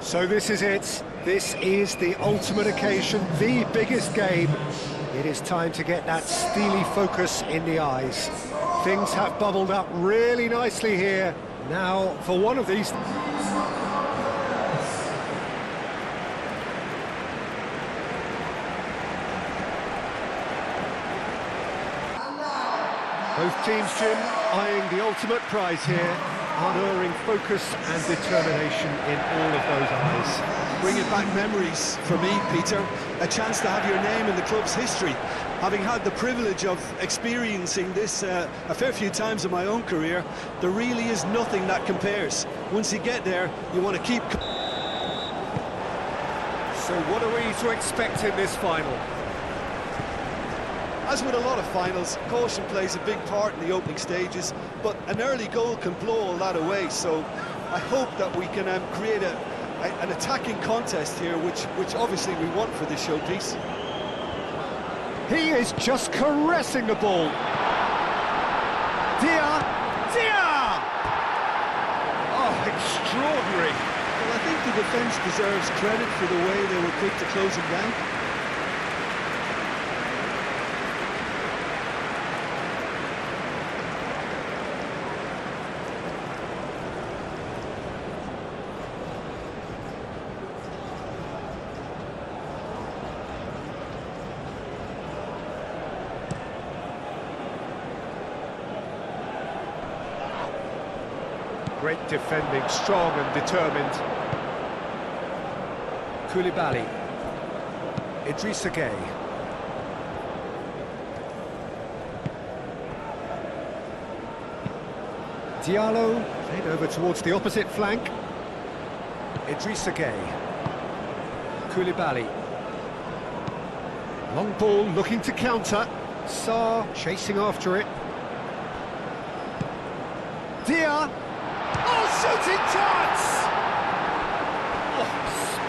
So this is it. This is the ultimate occasion, the biggest game. It is time to get that steely focus in the eyes. Things have bubbled up really nicely here. Now, for one of these... Both teams, Jim, eyeing the ultimate prize here, unerring focus and determination in all of those eyes. Bringing back memories for me, Peter. A chance to have your name in the club's history. Having had the privilege of experiencing this a fair few times in my own career, there really is nothing that compares. Once you get there, you want to keep... So what are we to expect in this final? As with a lot of finals, caution plays a big part in the opening stages, but an early goal can blow all that away, so I hope that we can create an attacking contest here, which obviously we want for this showpiece. He is just caressing the ball. Dia! Oh, extraordinary. Well, I think the defence deserves credit for the way they were quick to close him down. Great defending, strong and determined. Koulibaly. Idrissa Gueye. Diallo, played over towards the opposite flank. Idrissa Gueye. Koulibaly. Long ball looking to counter. Sarr chasing after it. Dia. Oh, shooting chance! Oh,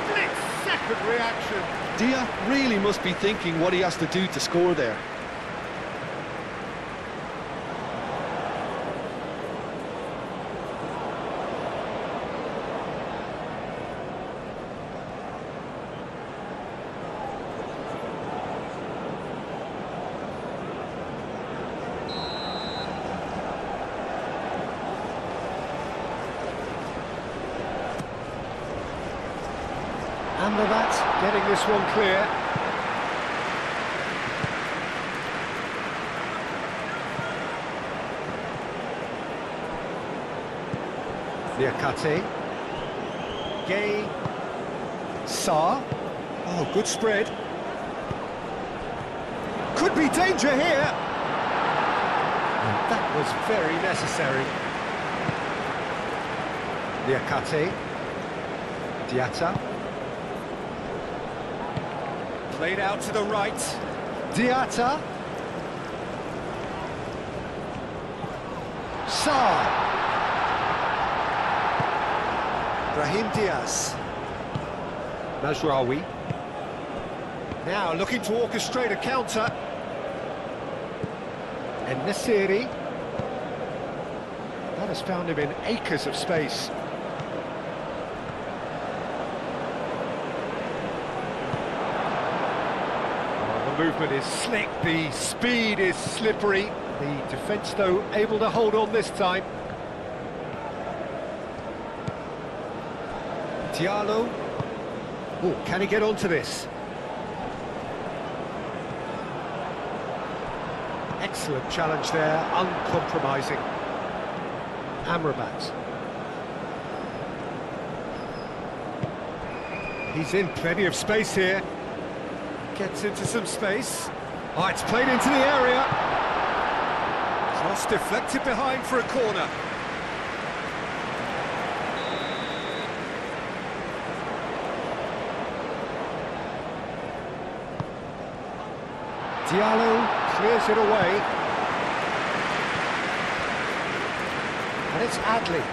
split-second reaction. Dia really must be thinking what he has to do to score there. Amrabat getting this one clear. Niakate. Gueye. Sarr. Oh, good spread. Could be danger here. And that was very necessary. Niakate. Diatta. Played out to the right. Diatta. Sarr. Brahim Diaz. Mazraoui. Now looking to orchestrate a counter. And Nasiri. That has found him in acres of space. The movement is slick, the speed is slippery. The defence, though, able to hold on this time. Diallo. Oh, can he get onto this? Excellent challenge there, uncompromising. Amrabat. He's in plenty of space here. Gets into some space. Oh, it's played into the area. Cross deflected behind for a corner. Diallo clears it away. And it's Adli.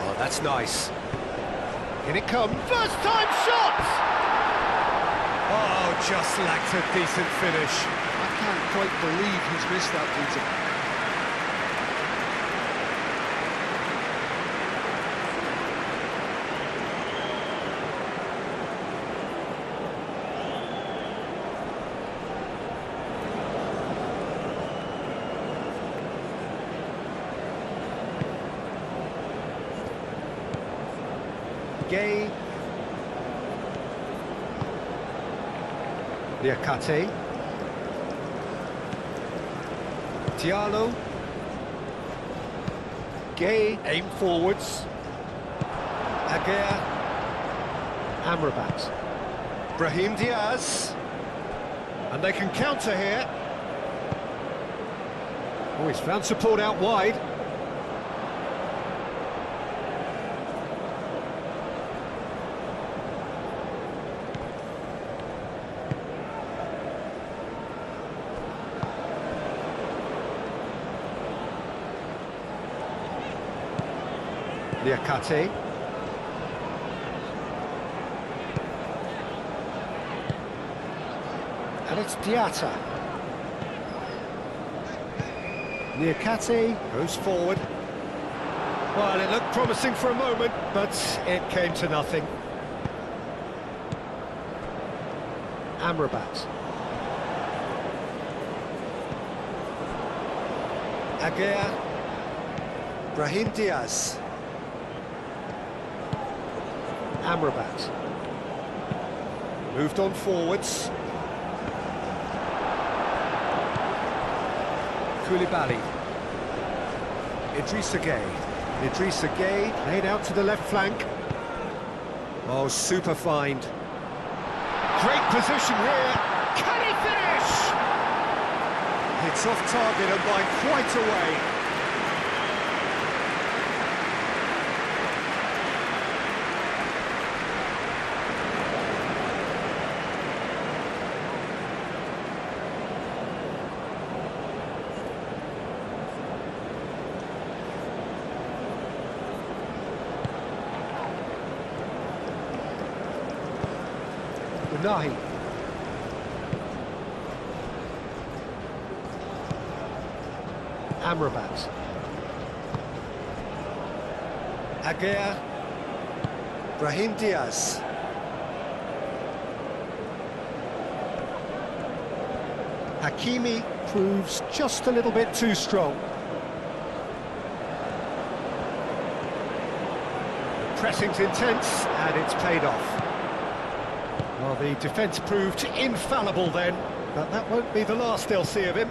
Oh, that's nice. In it comes. First time shot! Oh, just lacked a decent finish. I can't quite believe he's missed that, Peter. Gay. Niakate. Diallo. Gay, aim forwards. Aguirre. Amrabat. Brahim Diaz. And they can counter here. Oh, he's found support out wide. Niakate. And it's Diatta. Niakate goes forward. Well, it looked promising for a moment, but it came to nothing. Amrabat. Aguirre. Brahim Diaz. Amrabat. Moved on forwards. Koulibaly. Idrissa Gueye. Idrissa Gueye laid out to the left flank. Oh, super find. Great position here. Can he finish? It's off target and by quite a way. Nahi. Amrabat. Aguirre. Brahim Diaz. Hakimi proves just a little bit too strong. Pressing's intense and it's paid off. Well, the defence proved infallible then, but that won't be the last they'll see of him.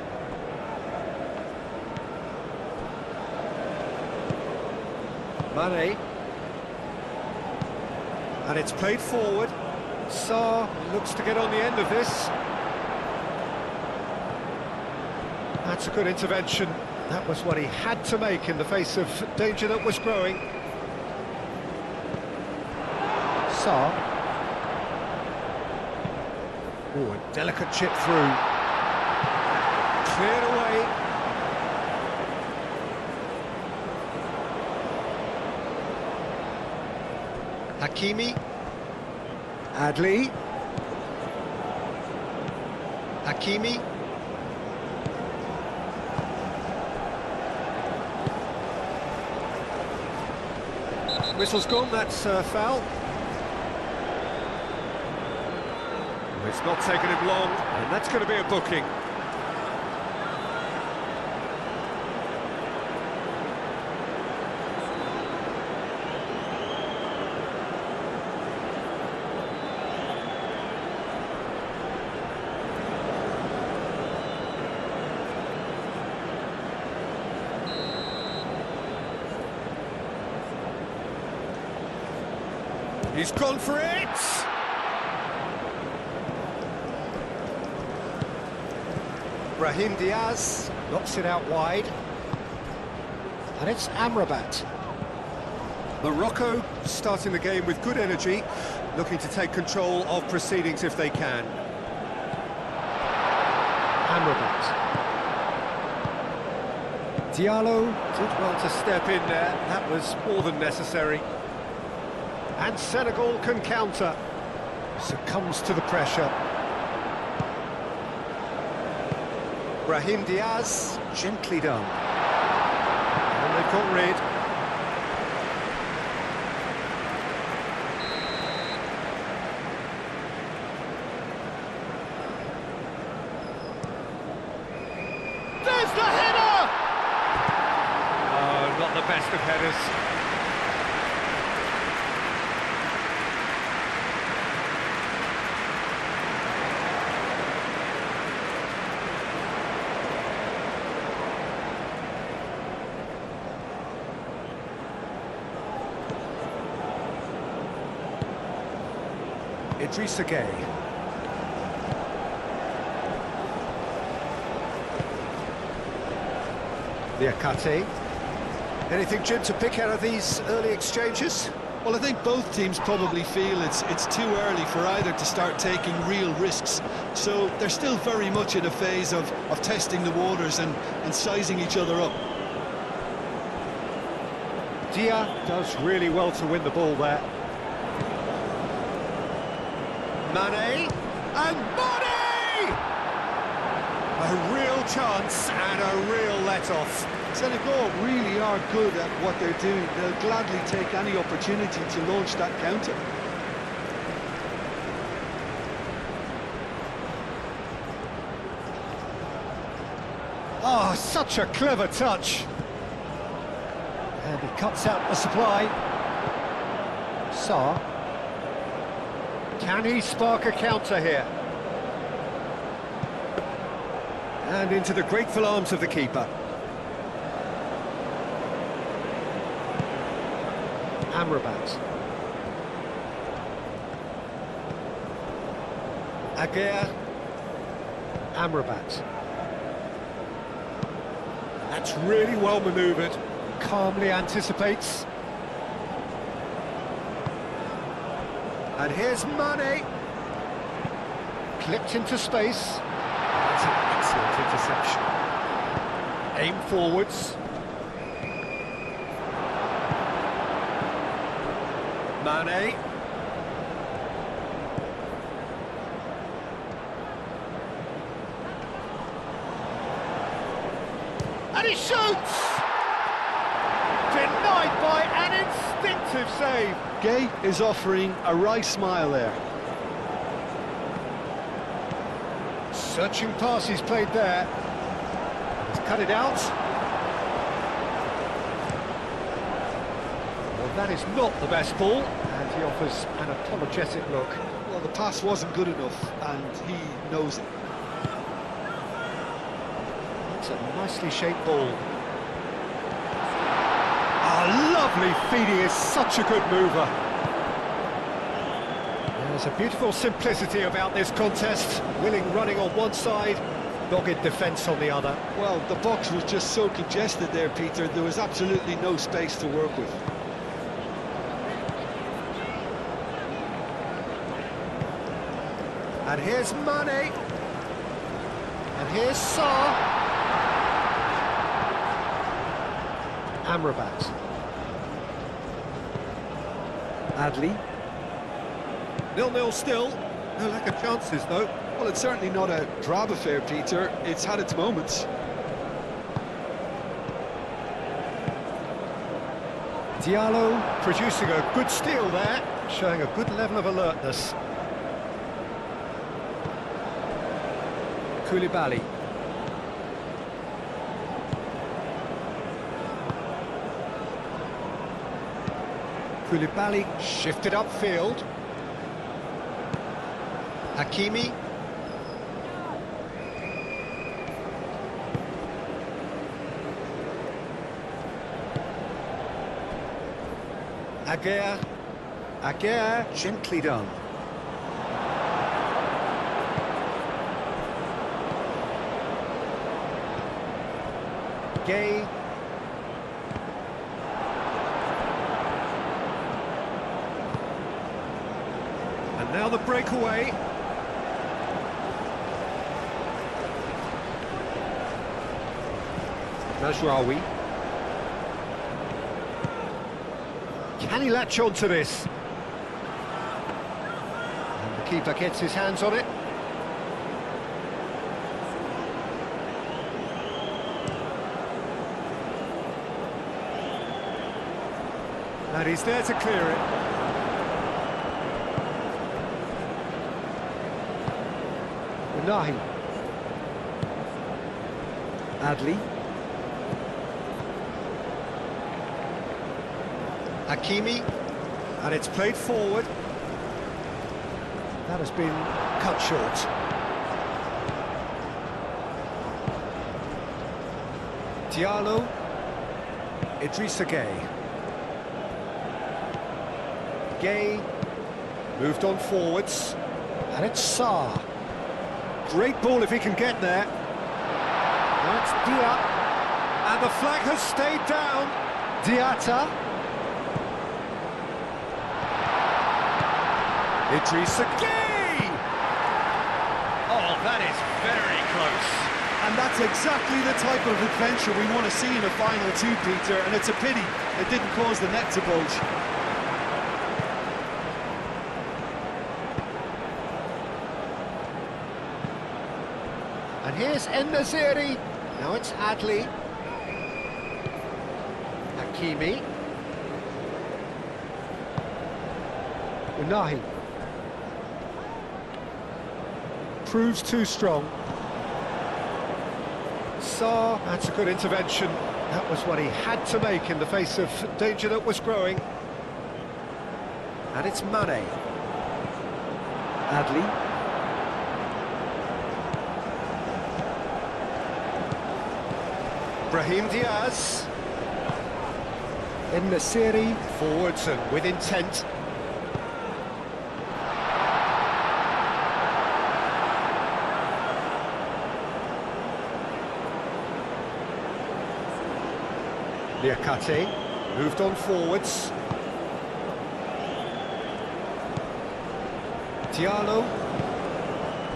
Mane. And it's played forward. Sarr looks to get on the end of this. That's a good intervention. That was what he had to make in the face of danger that was growing. Sarr. Oh, a delicate chip through. Cleared away. Hakimi. Adli. Hakimi. Whistle's gone, that's foul. It's not taken him long, and that's going to be a booking. He's gone for it! Brahim Diaz knocks it out wide. And it's Amrabat. Morocco starting the game with good energy, looking to take control of proceedings if they can. Amrabat. Diallo did well to step in there, that was more than necessary. And Senegal can counter. Succumbs to the pressure. Brahim Diaz, gently done. And they've got rid. There's the header! Oh, not the best of headers. Idrissa Gueye. Liakate. Anything, Jim, to pick out of these early exchanges? Well, I think both teams probably feel it's too early for either to start taking real risks. So they're still very much in a phase of testing the waters and sizing each other up. Dia does really well to win the ball there. Mane, and Mane! A real chance and a real let-off. Senegal really are good at what they're doing. They'll gladly take any opportunity to launch that counter. Oh, such a clever touch. And he cuts out the supply. Sarr. Can he spark a counter here? And into the grateful arms of the keeper. Amrabat. Aguirre. Amrabat. That's really well manoeuvred. Calmly anticipates. And here's Mane. Clipped into space. That's an excellent interception. Aim forwards. Mane. And he shoots! Denied by an instinctive save. Gueye is offering a wry smile there. Searching pass he's played there. He's cut it out. Well, that is not the best ball, and he offers an apologetic look. Well, the pass wasn't good enough, and he knows it. It's a nicely shaped ball. Ah, lovely feed, he is such a good mover. There's a beautiful simplicity about this contest. Willing running on one side, dogged defence on the other. Well, the box was just so congested there, Peter. There was absolutely no space to work with. And here's Mane. And here's Sarr. Amrabat. Adli. 0-0 still. No lack of chances, though. Well, it's certainly not a drab affair, Peter. It's had its moments. Diallo producing a good steal there, showing a good level of alertness. Koulibaly. Koulibaly shifted upfield. Hakimi. Aguirre. Aguirre, gently done. Gueye. And now the breakaway. Mazraoui. Can he latch on to this? And the keeper gets his hands on it. And he's there to clear it. Unahi. Adli. Hakimi, and it's played forward. That has been cut short. Diallo, Idrissa Gueye. Gueye, Moved on forwards. And it's Sarr. Great ball if he can get there. That's Dia. And the flag has stayed down. Diatta. Idrissa Gueye! Oh, that is very close. And that's exactly the type of adventure we want to see in a final two, Peter, and it's a pity it didn't cause the net to bulge. And here's En-Nesyri. Now it's Adli. Hakimi. Unahi. Proves too strong. Sarr, that's a good intervention. That was what he had to make in the face of danger that was growing. And it's Mane. Adli. Brahim Diaz. En-Nesyri, forwards and with intent. Liakate, moved on forwards. Diallo.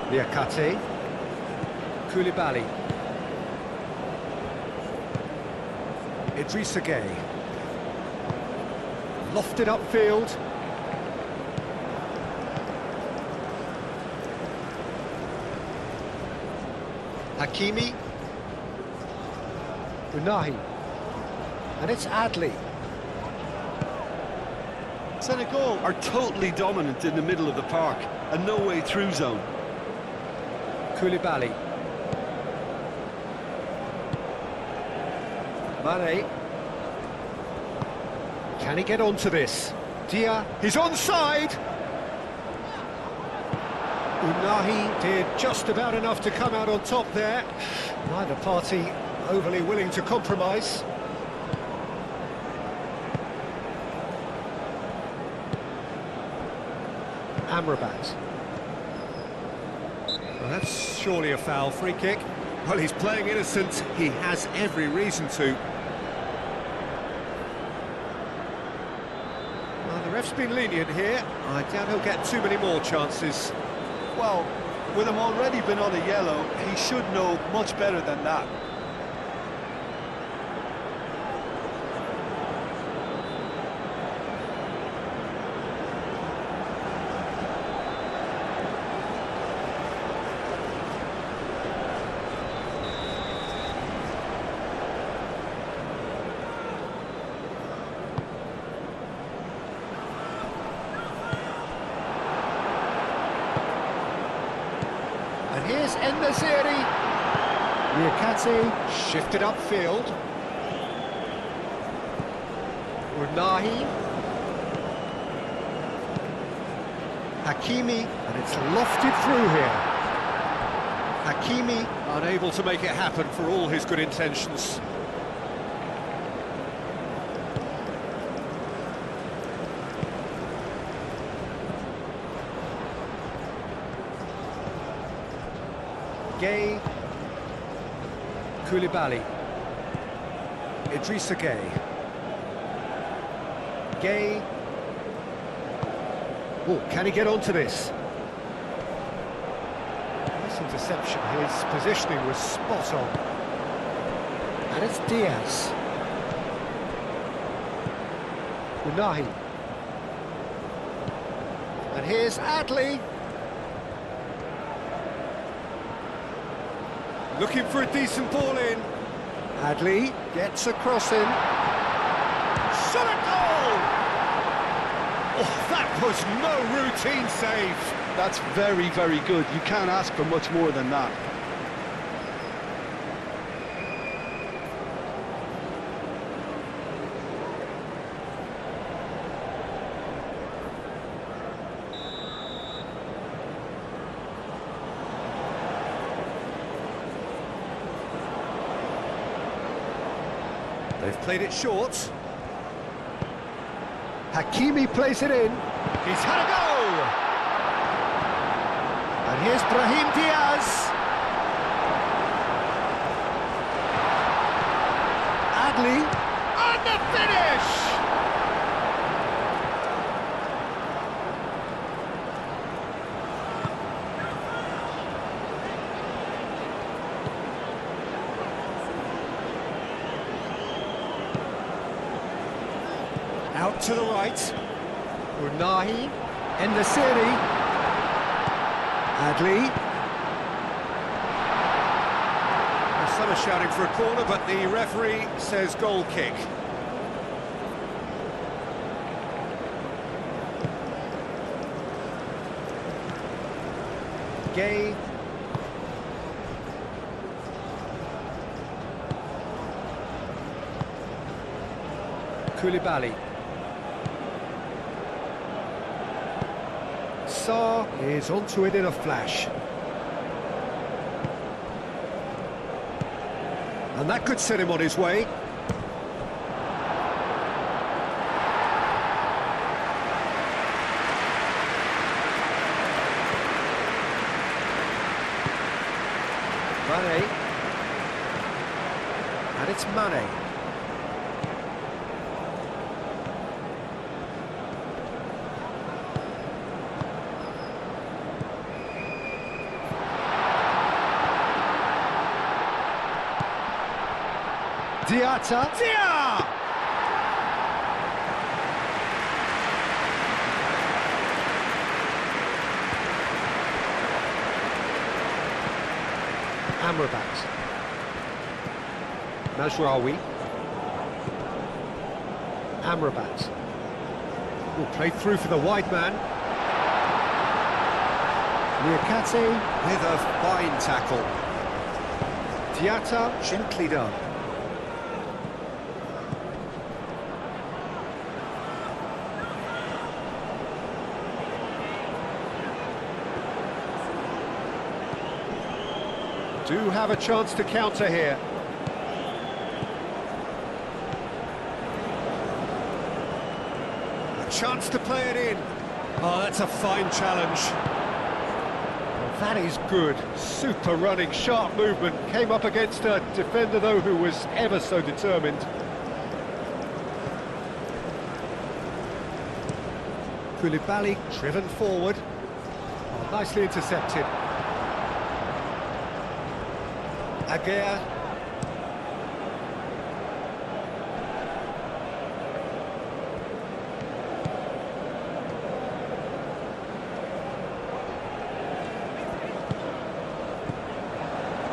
Liakate. Koulibaly. Idrissa Gueye. Lofted upfield. Hakimi. Unahi. And it's Adli. Senegal are totally dominant in the middle of the park, a no-way through zone. Koulibaly. Mane. Can he get onto this? Dia, he's onside! Unahi did just about enough to come out on top there. Neither party overly willing to compromise. Amrabat. Well, that's surely a foul. Free kick. Well, he's playing innocent. He has every reason to. Well, the ref's been lenient here. I doubt he'll get too many more chances. Well, with him already been on a yellow, he should know much better than that. And here's En-Nesyri. Liakate shifted upfield. Unahi. Hakimi, and it's lofted through here. Hakimi unable to make it happen for all his good intentions. Gueye. Koulibaly. Idrissa Gueye. Gueye. Oh, can he get onto this? This interception, his positioning was spot on. And it's Diaz. Unahi. And here's Adli. Looking for a decent ball in. Adli gets a cross in. Senegal! Oh, that was no routine save. That's very, very good. You can't ask for much more than that. They've played it short. Hakimi plays it in. He's had a go! And here's Brahim Diaz. Adli. And the finish! Out to the right. Unahi. In the city. Adli. Some are shouting for a corner, but the referee says goal kick. Gay. Koulibaly. Sarr is onto it in a flash. And that could set him on his way. Mane. And it's Mane. Diatta. Dia! Amrabat. Mazraoui. Amrabat. Will play through for the wide man. Niakate with a fine tackle. Diatta gently done. Do have a chance to counter here. A chance to play it in. Oh, that's a fine challenge. Well, that is good. Super running, sharp movement. Came up against a defender, though, who was ever so determined. Koulibaly driven forward. Oh, nicely intercepted. Agüero.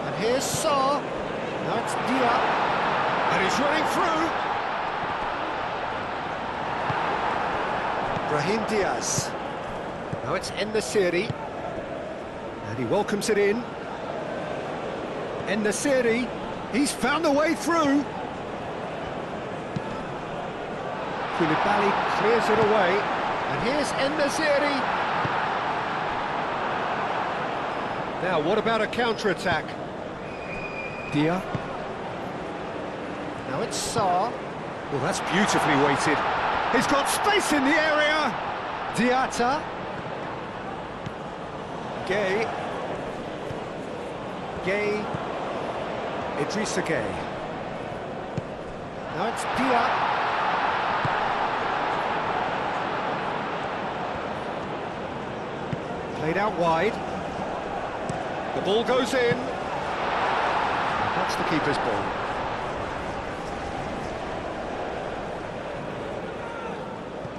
And here's Sarr. Now it's Diaz. And he's running through. Brahim Diaz. Now it's En-Nesyri. And he welcomes it in. En-Nesyri, he's found a way through. Koulibaly clears it away, and here's En-Nesyri. Now, what about a counter-attack? Dia. Now it's Sarr. Well, that's beautifully weighted. He's got space in the area. Diatta. Gay. Gay. Idrissa Gay. Now it's Diaz. Played out wide. The ball goes in. That's the keeper's ball.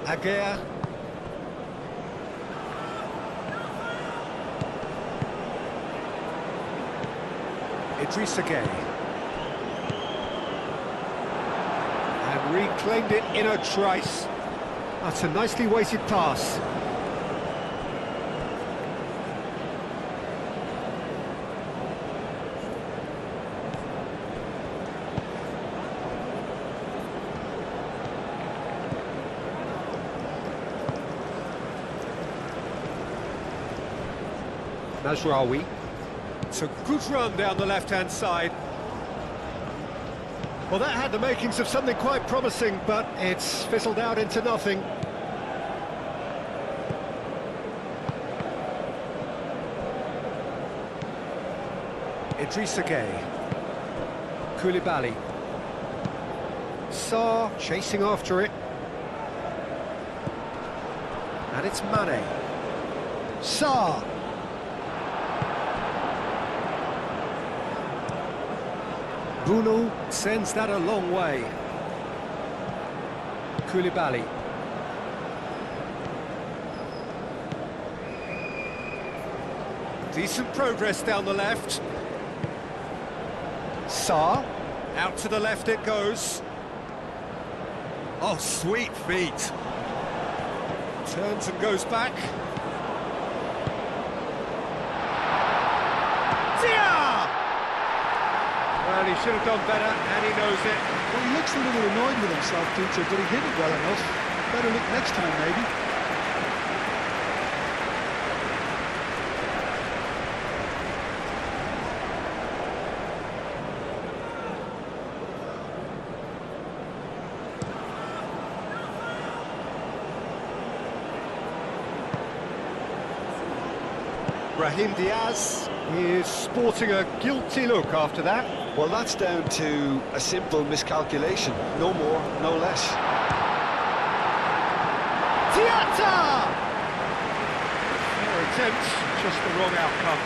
Agüero. Idrissa Gay. And reclaimed it in a trice. That's a nicely weighted pass. Mazraoui. It's a good run down the left-hand side. Well, that had the makings of something quite promising, but it's fizzled out into nothing. Idrissa Gueye. Koulibaly. Sarr chasing after it. And it's Mane. Sarr. Bruno sends that a long way. Koulibaly. Decent progress down the left. Sarr. Out to the left it goes. Oh, sweet feet. Turns and goes back. Well, he should have done better, and he knows it. Well, he looks a little annoyed with himself, Peter, but he hit it well enough. Better look next time, maybe. Brahim Diaz is sporting a guilty look after that. Well, that's down to a simple miscalculation. No more, no less. Diatta! Fair attempt, just the wrong outcome.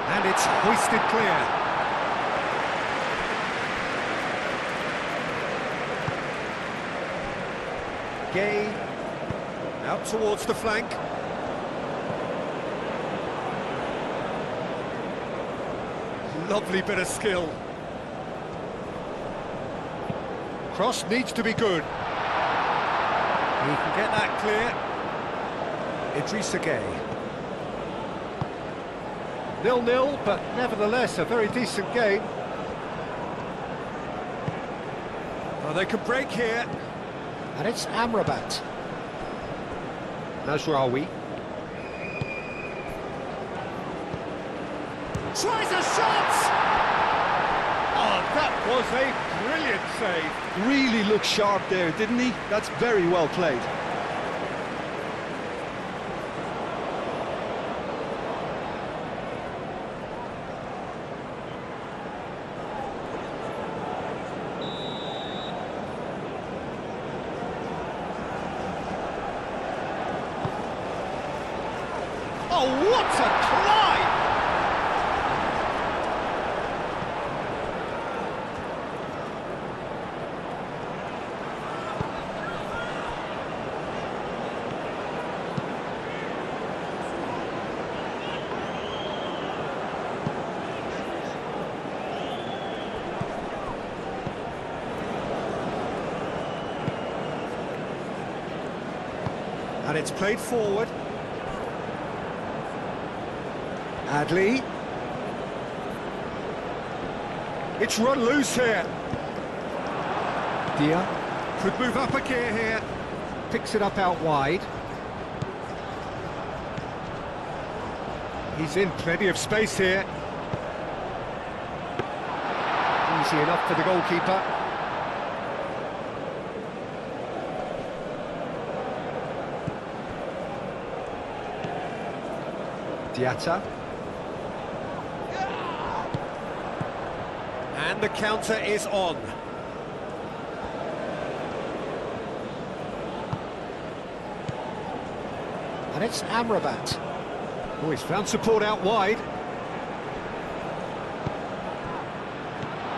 And it's hoisted clear. Gueye out towards the flank. Lovely bit of skill. Cross needs to be good. He can get that clear. Idrissa Gueye. 0-0, but nevertheless a very decent game. Oh, they could break here. And it's Amrabat. Nasraoui. Tries a shot! Oh, that was a brilliant save. Really looked sharp there, didn't he? That's very well played. Oh, what a climb! And it's played forward. Adley. It's run loose here. Dia could move up a gear here. Picks it up out wide. He's in plenty of space here. Easy enough for the goalkeeper. Diatta. And the counter is on. And it's Amrabat. Oh, he's found support out wide.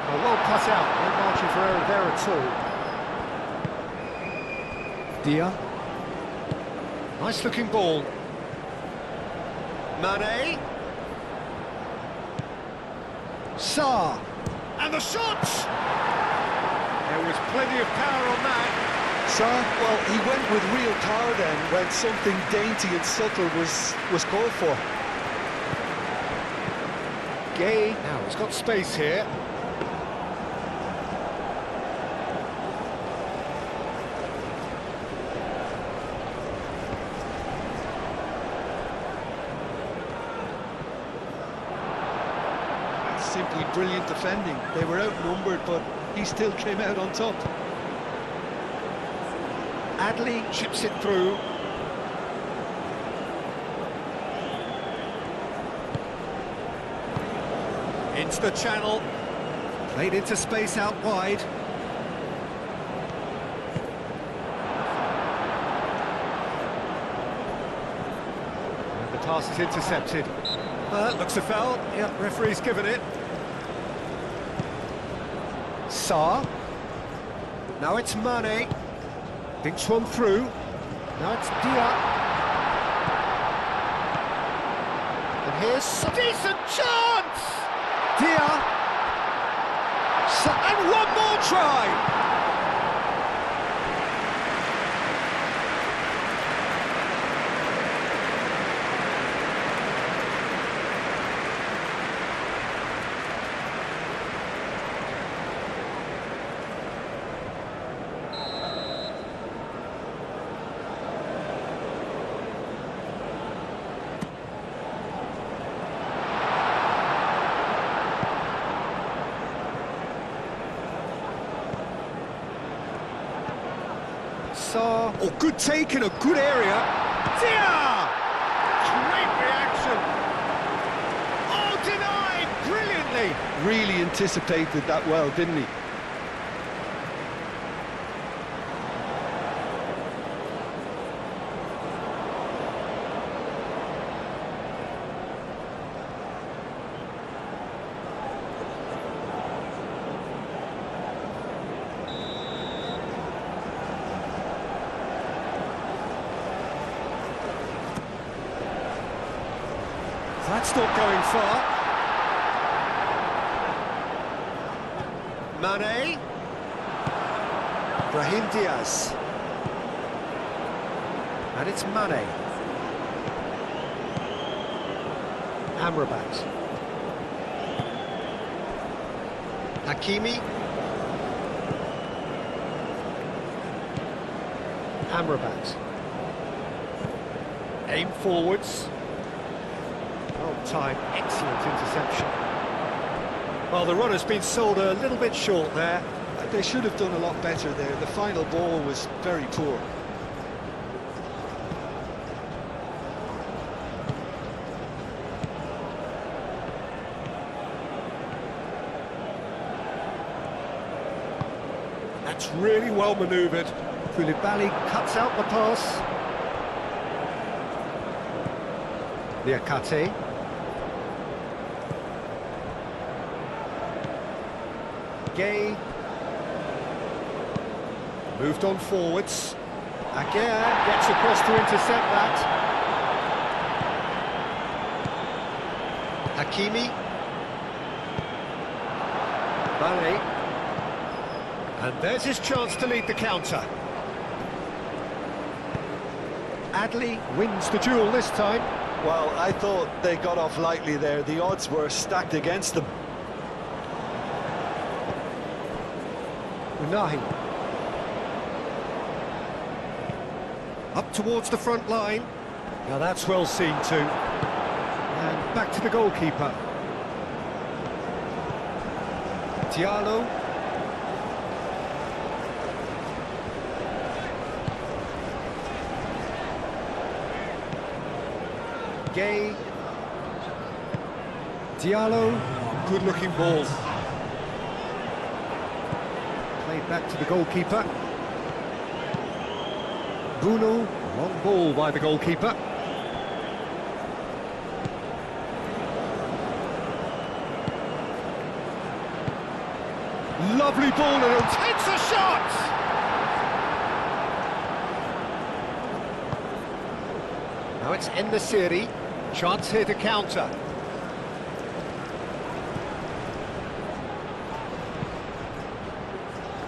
Oh, well cut out. No margin for error there at all. Dia. Nice looking ball. Mane. Sarr. And the shot! There was plenty of power on that. Sarr, well, he went with real power then when something dainty and subtle was called for. Gueye, now he's got space here. absolutely brilliant defending. They were outnumbered, but he still came out on top. Adley chips it through. Into the channel. Played into space out wide. And the pass is intercepted. Looks a foul. Yep, referee's given it. Sarr. Now it's Mane. Thinks one through. Now it's Dia. And here's a decent chance! Dia. And one more try! Oh, good take in a good area. Dia! Great reaction. Oh, denied brilliantly. Really anticipated that well, didn't he? That's not going far. Mane. Brahim Diaz. And it's Mane. Amrabat. Hakimi. Amrabat. Aim forwards. Time, excellent interception. Well, the run has been sold a little bit short there. They should have done a lot better there. The final ball was very poor. That's really well manoeuvred. Koulibaly cuts out the pass. Niakate. Gay. Moved on forwards. Aguirre gets across to intercept that. Hakimi. Mane. And there's his chance to lead the counter. Adley wins the duel this time. Well, I thought they got off lightly there. The odds were stacked against them. Unahi. Up towards the front line. Now that's well seen too. And back to the goalkeeper. Diallo. Gay. Diallo. Good looking ball. Played back to the goalkeeper. Bruno, long ball by the goalkeeper. Lovely ball and it takes a shot! Now it's En-Nesyri. Chance here to counter.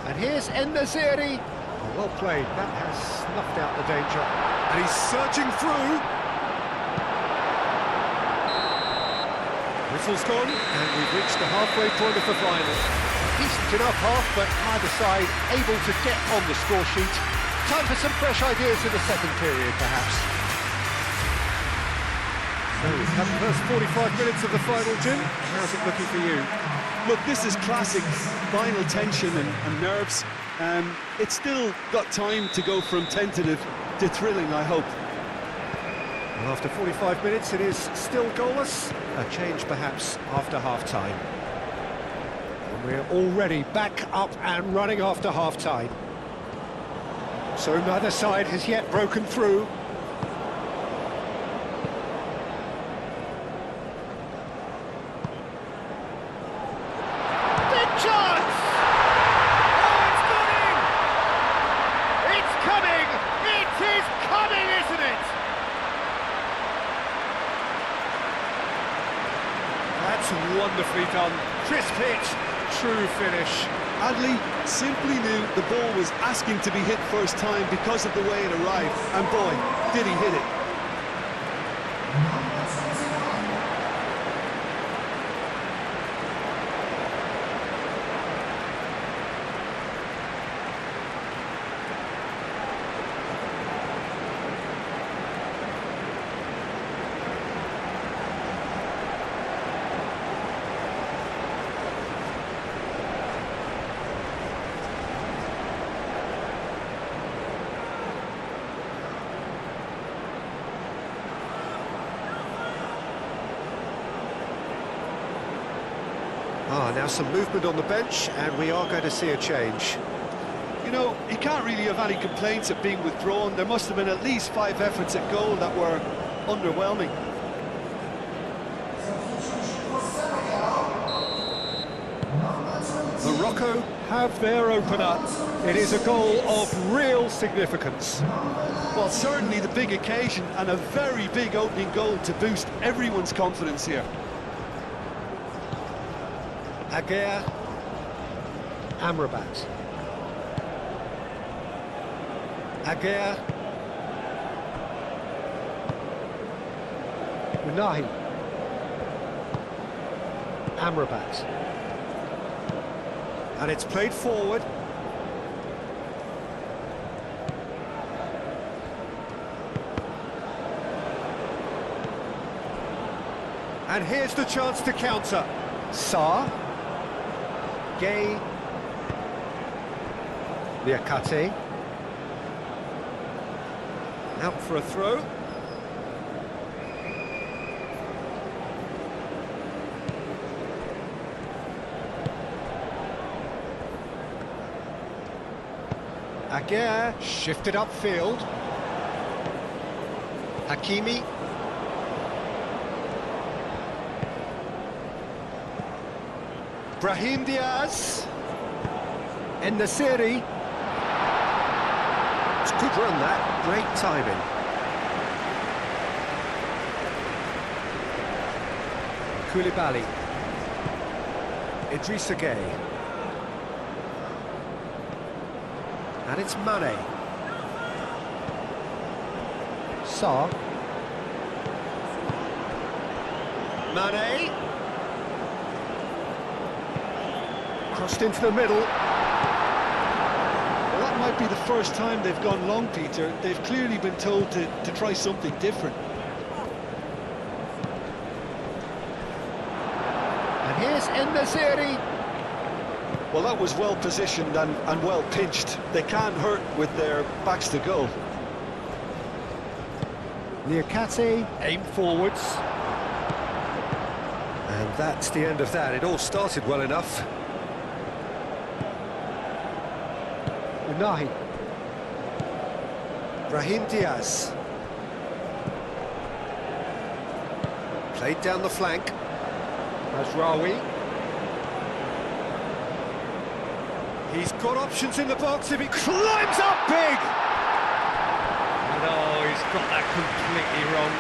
And here's En-Nesyri. Oh, well played, that has snuffed out the danger. And he's searching through. Whistle's gone, and we've reached the halfway point of the final. Decent enough half, but neither side able to get on the score sheet. Time for some fresh ideas in the second period, perhaps. So we've had the first 45 minutes of the final, Jim. How's it looking for you? Look, this is classic final tension and nerves. It's still got time to go from tentative to thrilling, I hope. Well, after 45 minutes, it is still goalless. A change, perhaps, after half-time. And we're already back up and running after half-time. So neither side has yet broken through. Big chance! Oh, it's gone in! It's coming! It is coming, isn't it? That's wonderfully done. Crisp hit, true finish. Adley simply knew the ball was asking to be hit first time because of the way it arrived, and boy, did he hit it. Now some movement on the bench, and we are going to see a change. You know, he can't really have any complaints at being withdrawn. There must have been at least 5 efforts at goal that were underwhelming. Morocco have their opener. It is a goal of real significance. Well, certainly the big occasion and a very big opening goal to boost everyone's confidence here. Aguirre, Amrabat. Aguirre. Unahi. Amrabat. And it's played forward. And here's the chance to counter. Sarr. Gay, Liakate, out for a throw. Aguirre shifted upfield. Hakimi. Brahim Diaz, En-Nesyri. It's a good run, that. Great timing. Koulibaly. Idrissa Gueye. And it's Mane. Sarr. Mane. Crossed into the middle. Well, that might be the first time they've gone long, Peter. They've clearly been told to try something different. And here's En-Nesyri. Well, that was well positioned and well pinched. They can't hurt with their backs to goal. Liakate, aim forwards. And that's the end of that. It all started well enough. Unahi. Brahim Diaz. Played down the flank. Mazraoui. He's got options in the box if he climbs up big! And oh, he's got that completely wrong.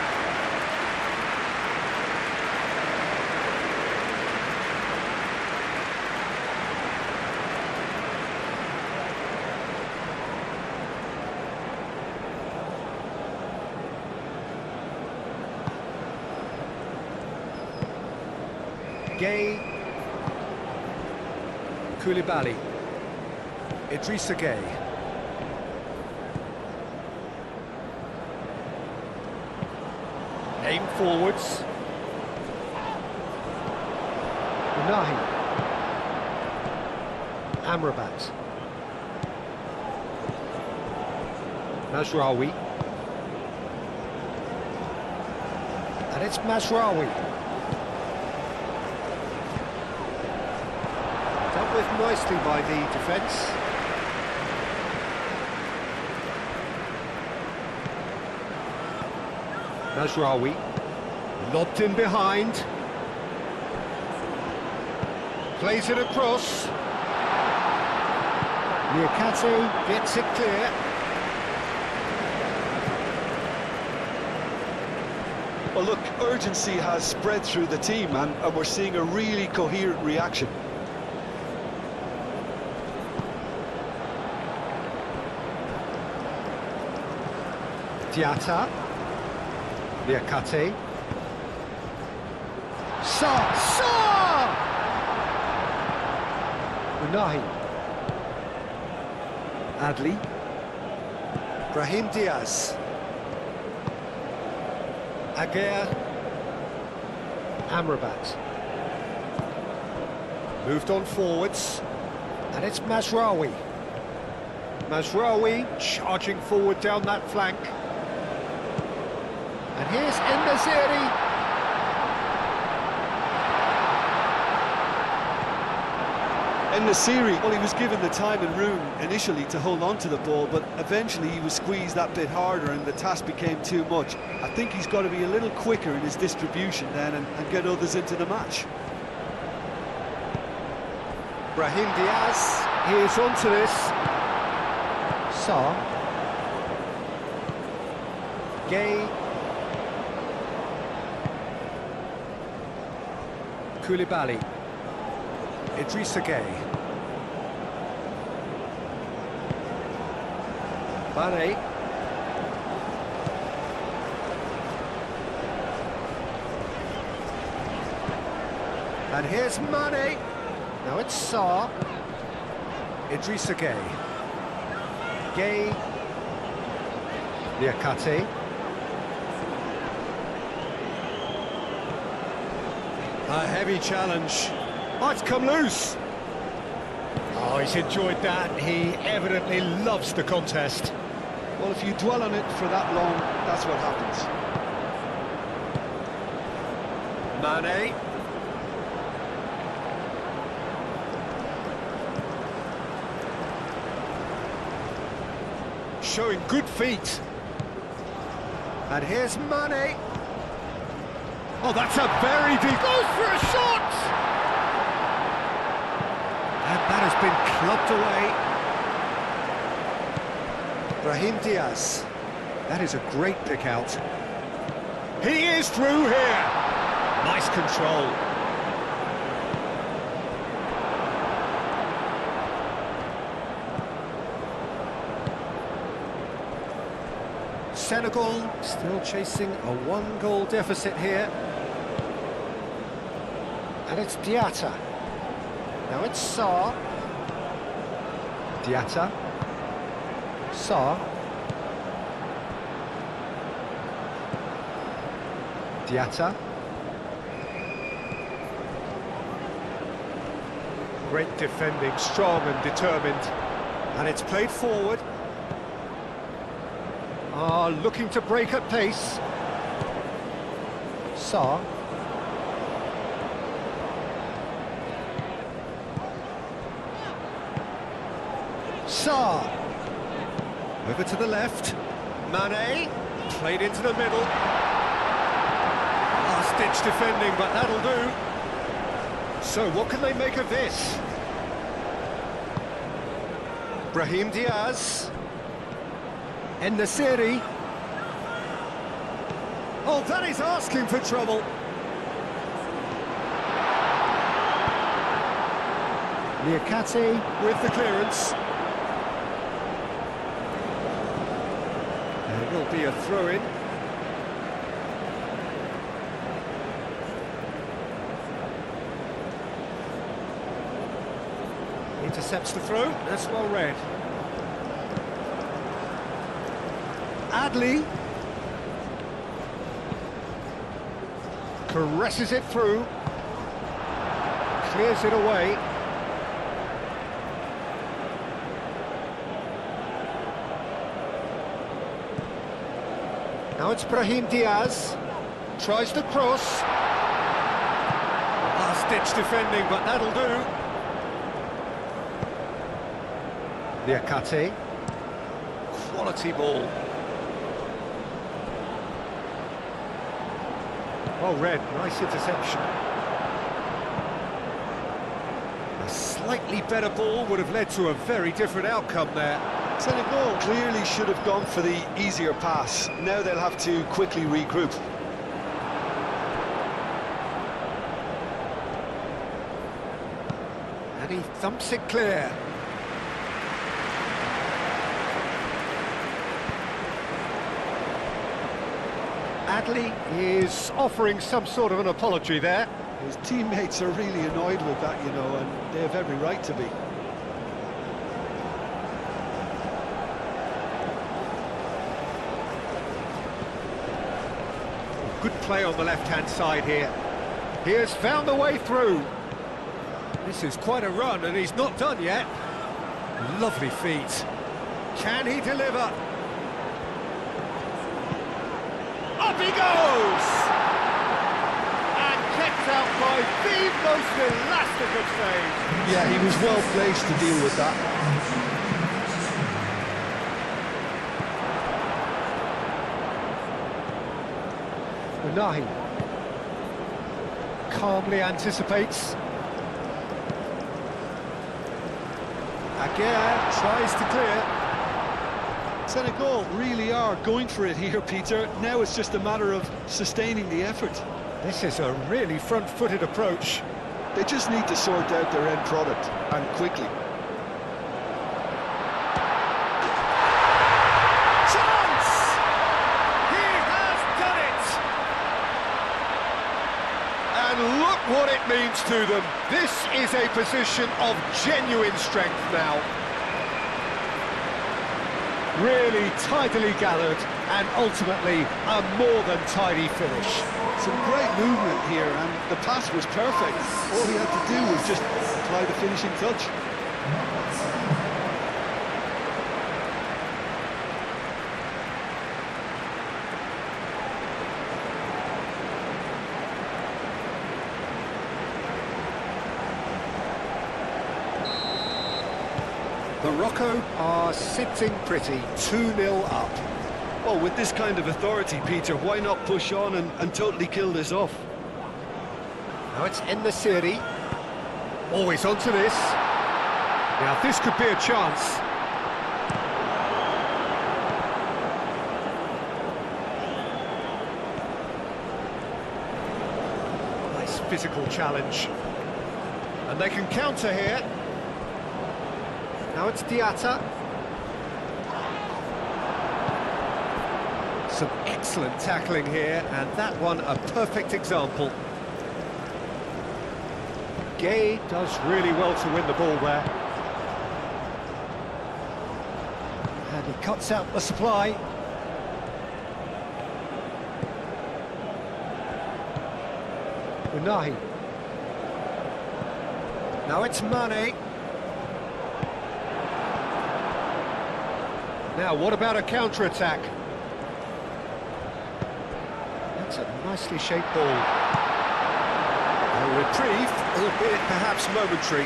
Gueye, Koulibaly, Idrissa Gueye. Aim forwards. Unahi. Amrabat. Mazraoui. And it's Mazraoui. Dealt with nicely by the defence. Mazraoui. Lobbed in behind. Plays it across. Niakate gets it clear. Well, look, urgency has spread through the team, and we're seeing a really coherent reaction. Diatta. Niakate. Sa! Unahi. Adli. Brahim Diaz. Aguirre. Amrabat. Moved on forwards. And it's Mazraoui. Mazraoui charging forward down that flank. And here's En-Nesyri. En-Nesyri, well, he was given the time and room initially to hold on to the ball, but eventually he was squeezed that bit harder and the task became too much. I think he's got to be a little quicker in his distribution then and get others into the match. Brahim Diaz, he is onto this. Sarr. Gay. Koulibaly. Idrissa Gueye. Mane. And here's Mane. Now it's Sarr. Idrissa Gueye. Gueye. Niakate. A heavy challenge. Oh, it's come loose. Oh, he's enjoyed that. He evidently loves the contest. Well, if you dwell on it for that long, that's what happens. Mane. Showing good feet. And here's Mane. Oh, that's a very deep... Goes for a shot! And that has been clubbed away. Brahim Diaz. That is a great pick out. He is through here. Nice control. Senegal still chasing a one-goal deficit here. And it's Diatta. Now it's Sarr. Diatta. Sarr. Diatta. Great defending, strong and determined. And it's played forward. Looking to break at pace. Sarr. Sarr. Over to the left. Mane. Played into the middle. Last-ditch defending, but that'll do. So, what can they make of this? Brahim Diaz. En-Nesyri. Oh, that is asking for trouble. Niakate with the clearance. There will be a throw-in. Intercepts the throw. That's well read. Adli. Caresses it through. Clears it away. Now it's Brahim Diaz. Tries the cross. Last-ditch defending, but that'll do. Diakate. Quality ball. Well read, nice interception. A slightly better ball would have led to a very different outcome there. Senegal clearly should have gone for the easier pass. Now they'll have to quickly regroup. And he thumps it clear. Adli is offering some sort of an apology there. His teammates are really annoyed with that, you know, and they have every right to be. Good play on the left-hand side here. He has found the way through. This is quite a run, and he's not done yet. Lovely feet. Can he deliver? Up he goes! And kept out by the most elastic of saves. Yeah, he was well placed to deal with that. Unahi calmly anticipates. Aguirre tries to clear. Senegal really are going for it here, Peter. Now it's just a matter of sustaining the effort. This is a really front-footed approach. They just need to sort out their end product, and quickly. Chance! He has done it! And look what it means to them. This is a position of genuine strength now. Really tidily gathered, and ultimately a more than tidy finish. Some great movement here, and the pass was perfect. All he had to do was just apply the finishing touch. Morocco are sitting pretty, 2-0 up. Well, with this kind of authority, Peter, why not push on and totally kill this off? Now it's in the Siri. Always onto this. Now this could be a chance. Nice physical challenge. And they can counter here. Now it's Diatta. Some excellent tackling here, and that one a perfect example. Gay does really well to win the ball there. And he cuts out the supply. Unahi. Now it's Mane. Now, what about a counter-attack? That's a nicely shaped ball. A reprieve, albeit perhaps momentary.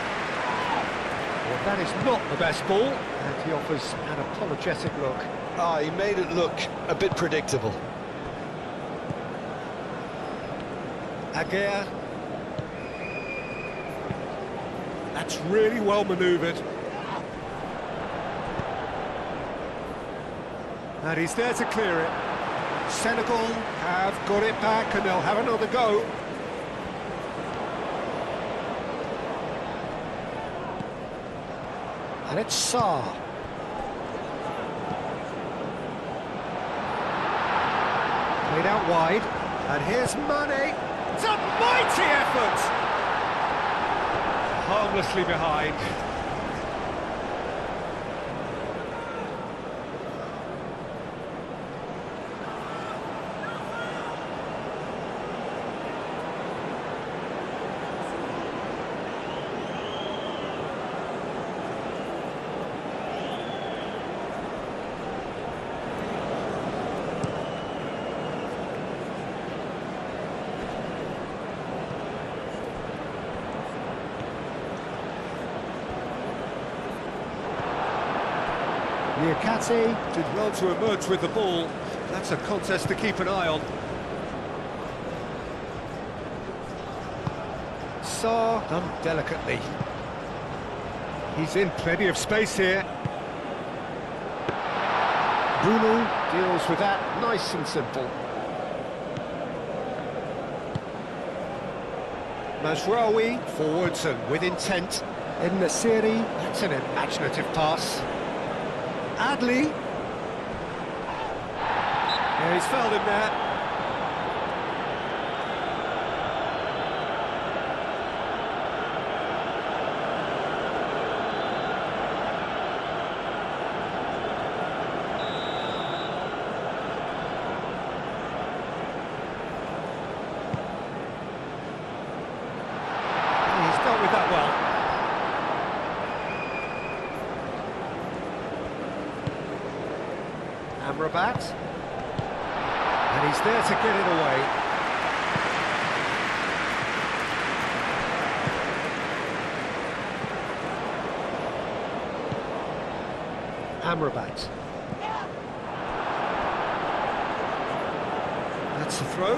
Well, that is not the best ball, and he offers an apologetic look. Ah, he made it look a bit predictable. Aguirre. That's really well manoeuvred. And he's there to clear it. Senegal have got it back, and they'll have another go. And it's Sarr. Played out wide. And here's Mane. It's a mighty effort! Harmlessly behind. Niakate did well to emerge with the ball. That's a contest to keep an eye on. Sarr done delicately. He's in plenty of space here. Bruno deals with that nice and simple. Mazraoui forwards and with intent. In the series, that's an imaginative pass. Adli. Yeah, he's fouled him there. He's dealt with that well. Amrabat, and he's there to get it away. Amrabat. That's the throw.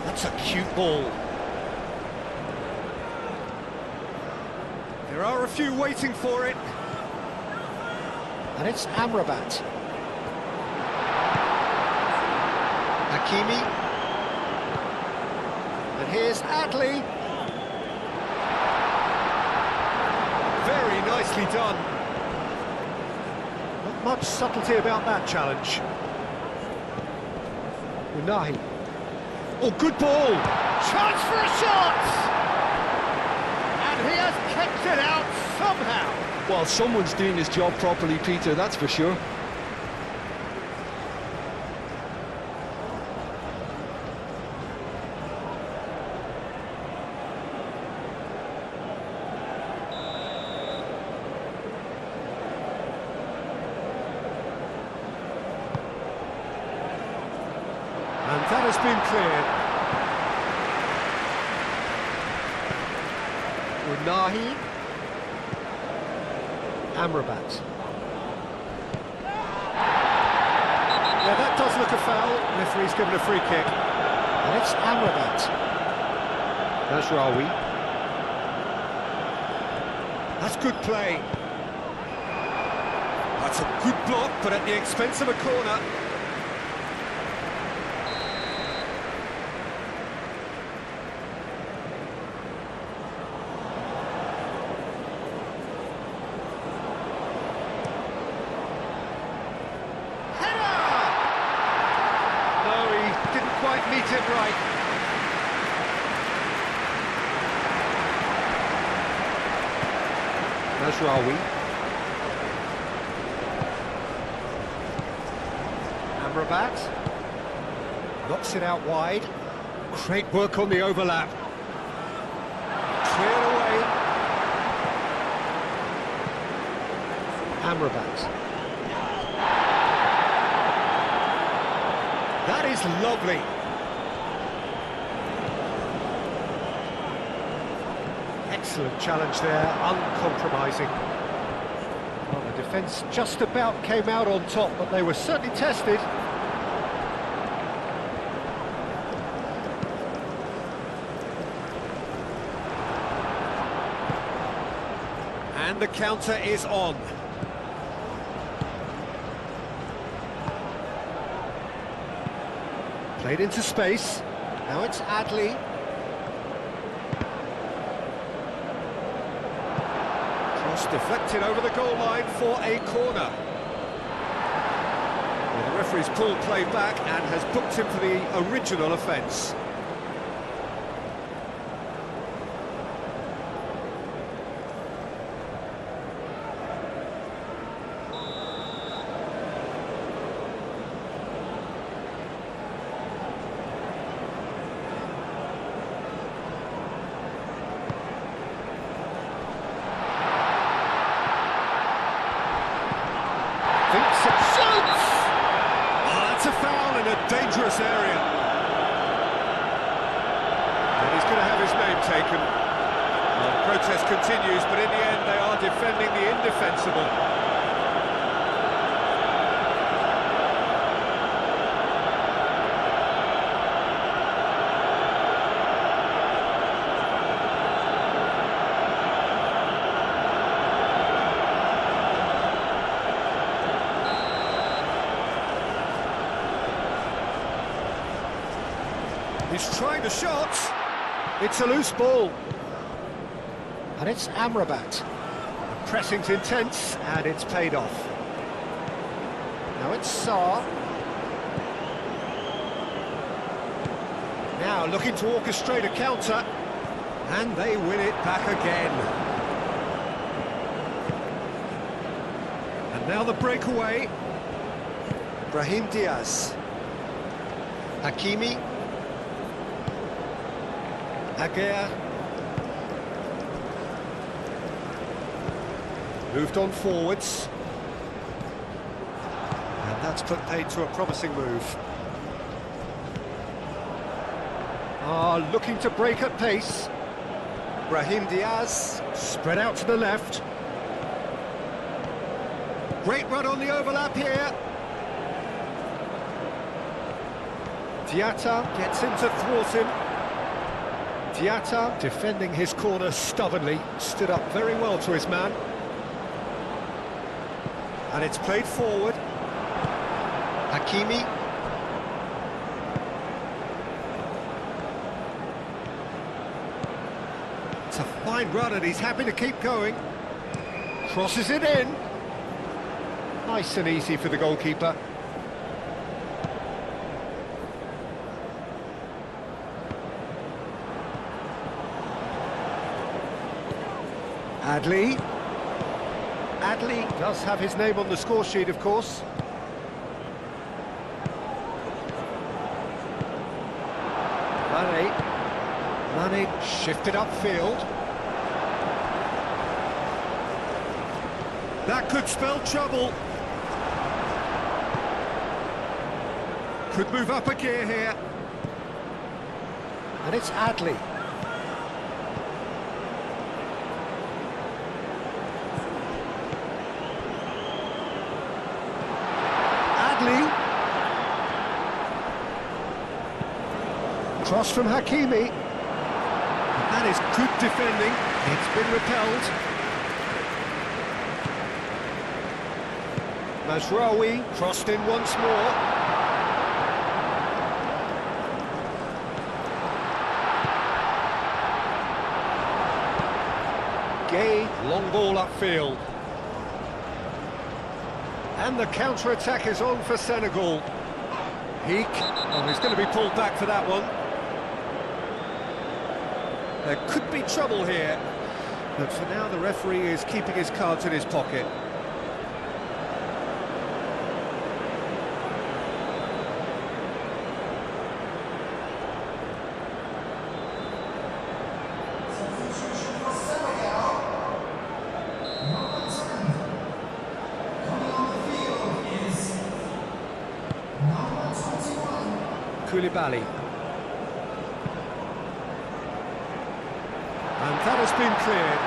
That's a cute ball. There are a few waiting for it. And it's Amrabat. Hakimi. And here's Adli. Very nicely done. Not much subtlety about that challenge. Unahi. Oh, good ball! Chance for a shot! And he has kept it out somehow. Well, someone's doing his job properly, Peter, that's for sure. And that has been cleared. Unahi. Amrabat. Yeah, that does look a foul. Referee's given a free kick. And it's Amrabat. Mazraoui. That's good play. That's a good block, but at the expense of a corner. Quite meet it right. Mazraoui. Amrabat. Knocks it out wide. Great work on the overlap. Cleared away. Amrabat. That is lovely. Excellent challenge there, uncompromising. Well, the defence just about came out on top, but they were certainly tested. And the counter is on. Played into space. Now it's Adli. Cross deflected over the goal line for a corner. Well, the referee's pulled play back and has booked him for the original offence. Shoots! Oh, that's a foul in a dangerous area. going to have his name taken. Well, the protest continues, but in the end they are defending the indefensible. He's trying the shot. It's a loose ball. And it's Amrabat. The pressing's intense, and it's paid off. Now it's Sarr. Now looking to orchestrate a counter. And they win it back again. And now the breakaway. Brahim Diaz. Hakimi. Aguirre. Moved on forwards. And that's put paid to a promising move. Looking to break at pace. Brahim Diaz, spread out to the left. Great run on the overlap here. Diatta gets in to thwart him. Diatta, defending his corner stubbornly, stood up very well to his man. And it's played forward. Hakimi. It's a fine run and he's happy to keep going. Crosses it in. Nice and easy for the goalkeeper. Adli. Adli does have his name on the score sheet, of course. Mane shifted upfield. That could spell trouble. Could move up a gear here. And it's Adli. Cross from Hakimi. And that is good defending. It's been repelled. Mazraoui crossed in once more. Gay, long ball upfield. And the counter-attack is on for Senegal. Peak. Oh, he's going to be pulled back for that one. There could be trouble here, but for now the referee is keeping his cards in his pocket. Koulibaly. And that has been cleared.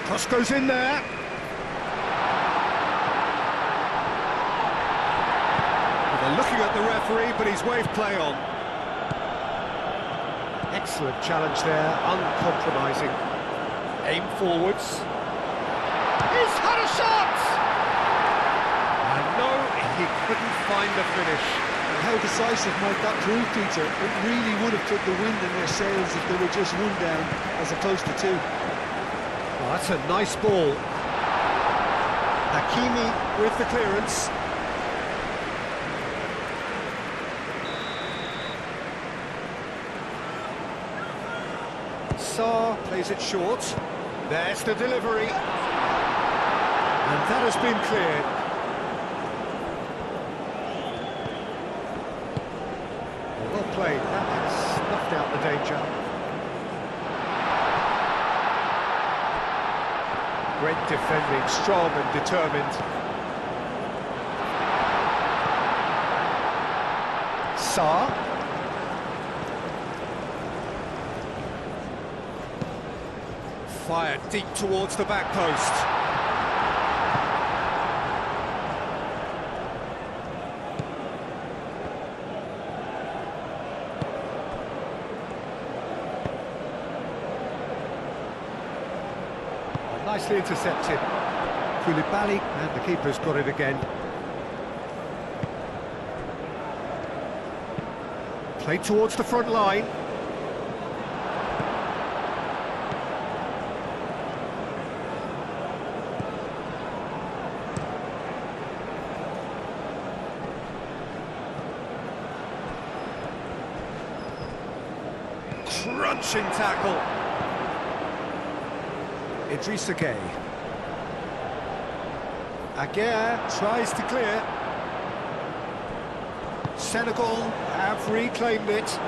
Cross goes in there. Well, they're looking at the referee, but he's waved play on. Excellent challenge there, uncompromising. Aim forwards. He's had a shot! And no, he couldn't find the finish. How decisive might that prove, Peter? It really would have put the wind in their sails if they were just one down as opposed to two. Well, that's a nice ball. Hakimi with the clearance. Sarr plays it short. There's the delivery. And that has been cleared. Well played, that has snuffed out the danger. Great defending, strong and determined. Sarr. Fired deep towards the back post. Nicely intercepted. Koulibaly, and the keeper's got it again. Played towards the front line. Crunching tackle. Idrissa Gueye. Aguirre tries to clear. Senegal have reclaimed it.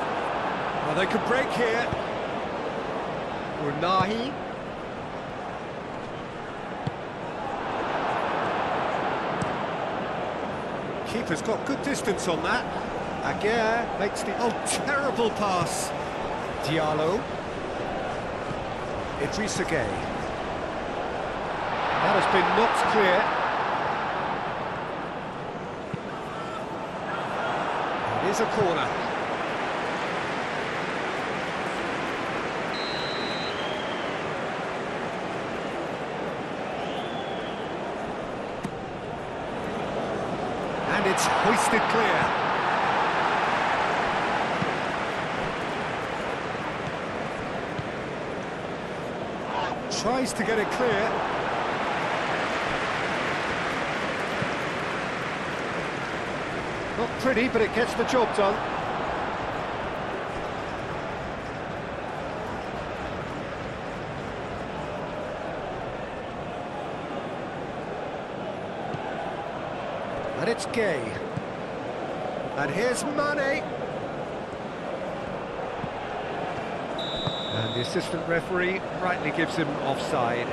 Well, they could break here. Unahi. Keeper's got good distance on that. Aguirre makes the... Oh, terrible pass. Diallo. Idrissa Gueye. That has been knocked clear. It is a corner. And it's hoisted clear. Tries to get it clear. Not pretty, but it gets the job done. And it's Gueye. And here's Mane. And the assistant referee rightly gives him offside.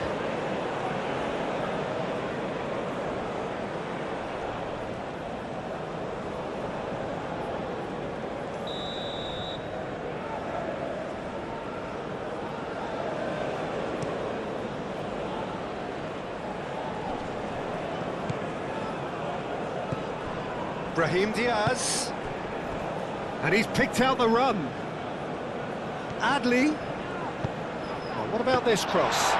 Brahim Diaz. And he's picked out the run. Adli. What about this cross?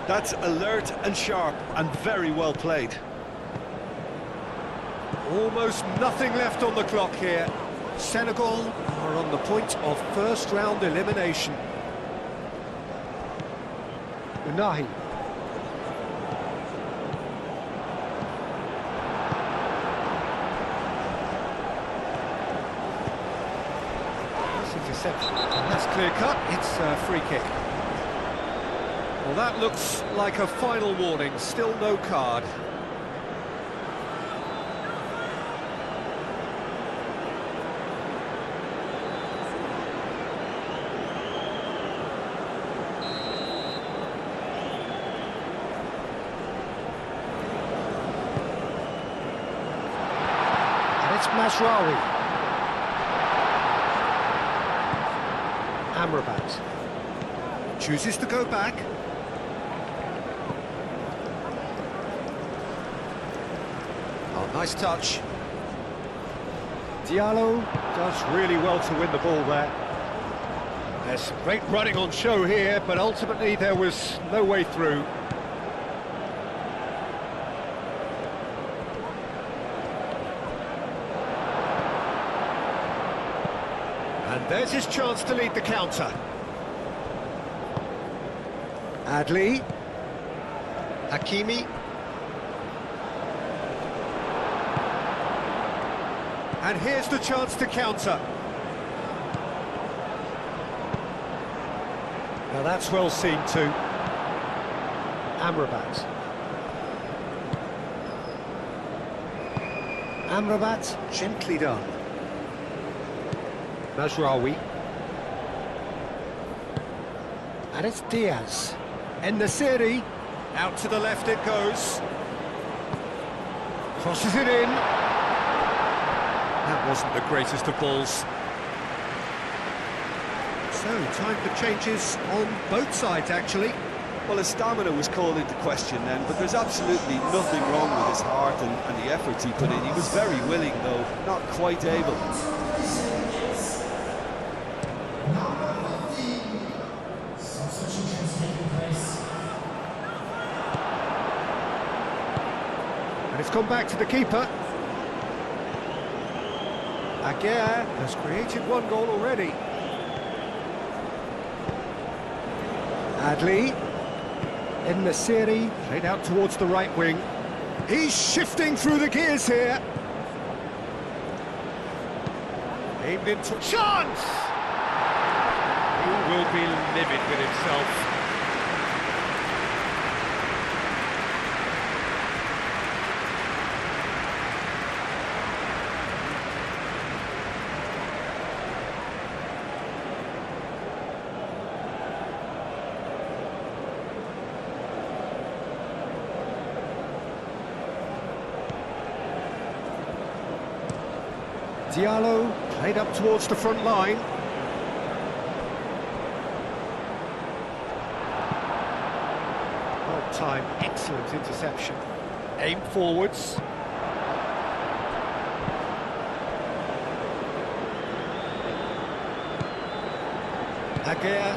That's alert and sharp and very well played. Almost nothing left on the clock here. Senegal are on the point of first-round elimination. Unahi. That's clear cut, it's a free kick. Well, that looks like a final warning, still no card. And it's Mazraoui. Amrabat chooses to go back. Oh, nice touch. Diallo does really well to win the ball there. There's some great running on show here, but ultimately there was no way through. And there's his chance to lead the counter. Adli. Hakimi. And here's the chance to counter. Now that's well seen too. Amrabat. Amrabat, gently done. Mazraoui. And it's Diaz. En-Nesyri. Out to the left it goes. Crosses it in. That wasn't the greatest of balls. So, time for changes on both sides, actually. Well, his stamina was called into question then, but there's absolutely nothing wrong with his heart and the efforts he put in. He was very willing, though, not quite able. And it's gone back to the keeper. Aguirre has created one goal already. Adli. En-Nesyri played out towards the right wing. He's shifting through the gears here. Aimed into chance! He will be livid with himself. Diallo played up towards the front line. Well timed, excellent interception. Aim forwards. Aguirre.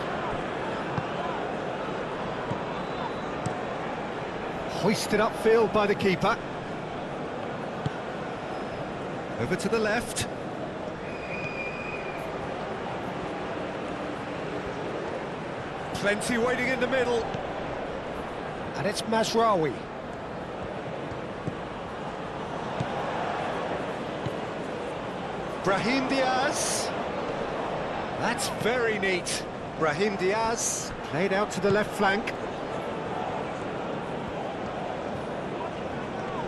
Hoisted upfield by the keeper. Over to the left. Plenty waiting in the middle. And it's Mazraoui. Brahim Diaz. That's very neat. Brahim Diaz played out to the left flank.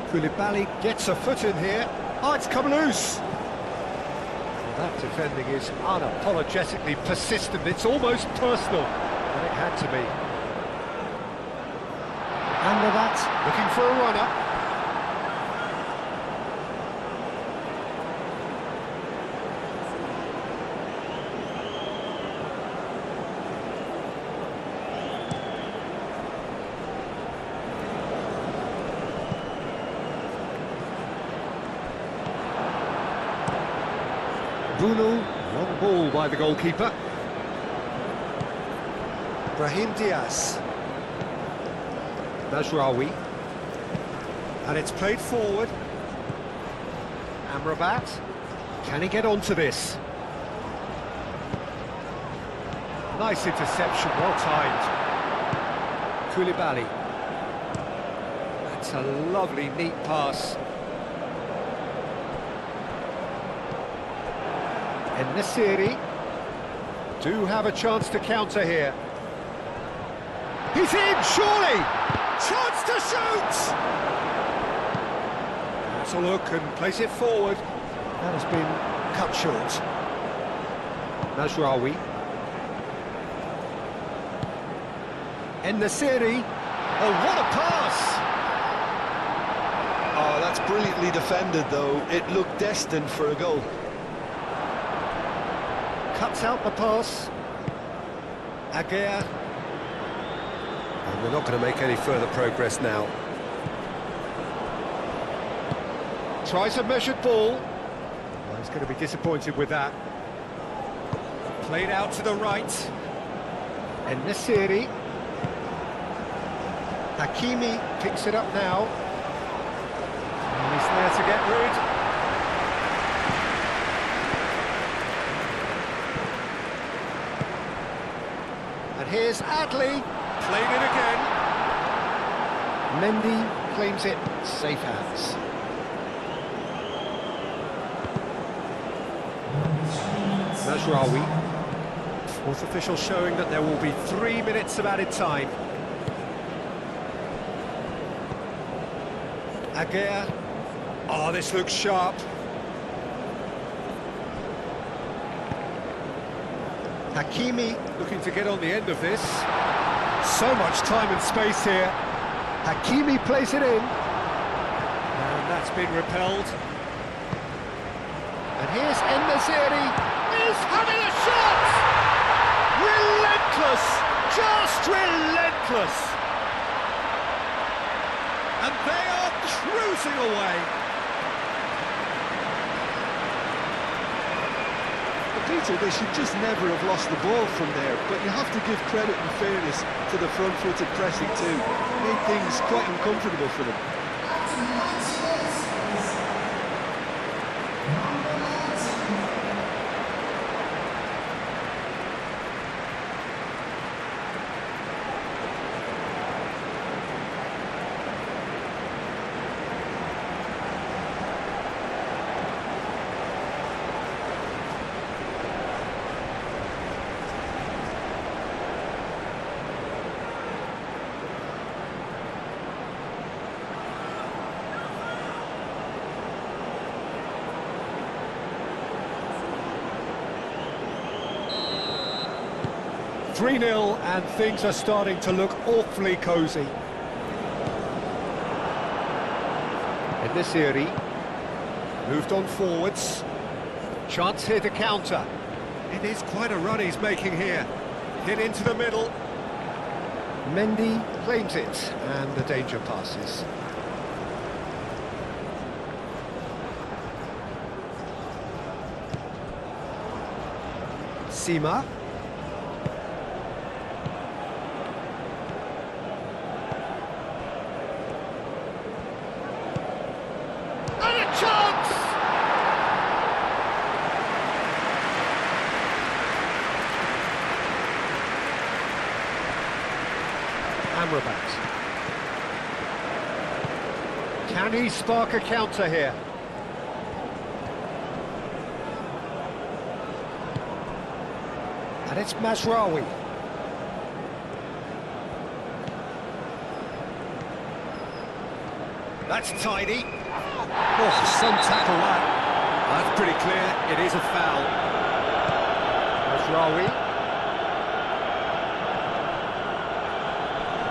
Koulibaly gets a foot in here. Oh, it's come loose. Well, that defending is unapologetically persistent. It's almost personal, but it had to be. And with that, looking for a runner. Bruno, long ball by the goalkeeper. Brahim Diaz. Mazraoui. And it's played forward. Amrabat. Can he get onto this? Nice interception, well timed. Koulibaly. That's a lovely, neat pass. En-Nesyri do have a chance to counter here. He's in, surely! Chance to shoot! That's a look and place it forward. That has been cut short. Mazraoui. En-Nesyri. Oh, what a pass! Oh, that's brilliantly defended, though. It looked destined for a goal. Cuts out the pass. Aguirre. And we're not going to make any further progress now. Tries a measured ball. Well, he's going to be disappointed with that. Played out to the right. En-Nesyri. Hakimi picks it up now. And he's there to get rid. Here's Adli, played it again. Mendy claims it, safe hands. Mazraoui. Fourth official showing that there will be 3 minutes of added time. Aguirre. Oh, this looks sharp. Hakimi looking to get on the end of this. So much time and space here. Hakimi plays it in. And that's been repelled. And here's En-Nesyri, is having a shot! Relentless! Just relentless! And they are cruising away. Peter, they should just never have lost the ball from there, but you have to give credit and fairness to the front-footed pressing too. Made things quite uncomfortable for them. 3-0 and things are starting to look awfully cosy. En-Nesyri moved on forwards. Chance here to counter. It is quite a run he's making here. Hit into the middle. Mendy claims it, and the danger passes. Sima. And a chance! Amrabat. Can he spark a counter here? And it's Mazraoui. That's tidy. Oh, some tackle that. That's pretty clear. It is a foul. Mazraoui.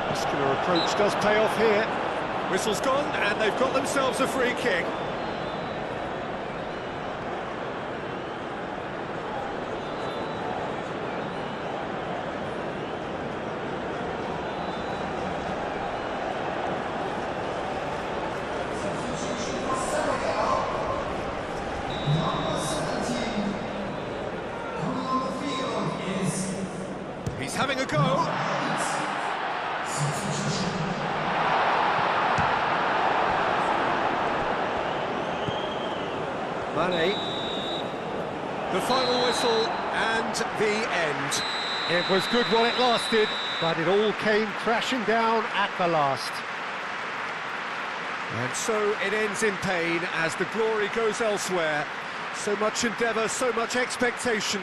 Muscular approach does pay off here. Whistle's gone, and they've got themselves a free kick. He's having a go. Mane. The final whistle and the end. It was good while it lasted, but it all came crashing down at the last. And so it ends in pain as the glory goes elsewhere. So much endeavour, so much expectation.